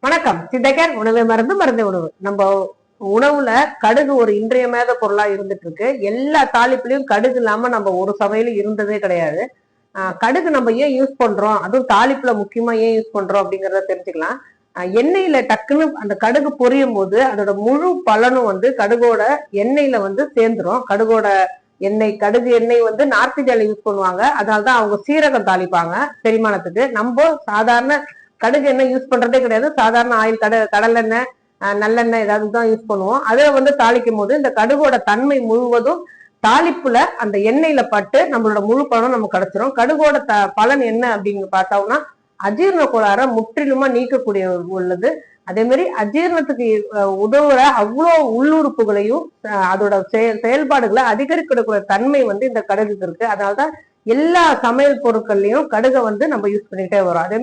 வணக்கம். சித்தகர் உணவை மருந்து மருந்து உணவு. நம்ம உணவுல கடுகு ஒரு இன்றியமையாத பொருளா இருந்துட்டு இருக்கு. எல்லா தாளிப்புலயும் கடுகு இல்லாம நம்ம ஒரு சமையலும் இருந்ததே கிடையாது. கடுகு நம்ம ஏன் யூஸ் பண்றோம், அதுவும் தாளிப்புல முக்கியமா ஏன் யூஸ் பண்றோம் அப்படிங்கறத தெரிஞ்சுக்கலாம். எண்ணெயில டக்குன்னு அந்த கடுகு பொரியும் போது அதோட முழு பலனும் கடுகோட எண்ணெயில சேர்ந்துரும். கடுகோட எண்ணெய், கடுகு எண்ணெய் நார்த் இந்தியால யூஸ் பண்ணுவாங்க. அதனாலதான் அவங்க சீரகம் தாளிப்பாங்க செரிமானத்துக்கு. நம்ம சாதாரண கடுகு எண்ணெய் யூஸ் பண்றதே கிடையாது. சாதாரண ஆயில், கடலெண்ணெய், நல்லெண்ணெய் ஏதாவது தான் யூஸ் பண்ணுவோம். அதை தாளிக்கும் போது இந்த கடுகோட தன்மை முழுவதும் தாளிப்புல அந்த எண்ணெயில பட்டு நம்மளோட முழு பலனும் நமக்கு கிடைச்சிரும். கடுகோட பலன் என்ன அப்படின்னு பார்த்தோம்னா அஜீரண கோளாறை முற்றிலுமா நீக்கக்கூடிய உள்ளது. அதே மாதிரி அஜீரணத்துக்கு உதவுற அவ்வளோ உள்ளுறுப்புகளையும் அதோட செயல்பாடுகளை அதிகரிக்கக்கூடிய தன்மை இந்த கடுகுக்கு இருக்கு. அதனாலதான் எல்லா சமையல் பொருட்கள்லயும் கடுகை நம்ம யூஸ் பண்ணிக்கிட்டே வரோம். அதே மாதிரி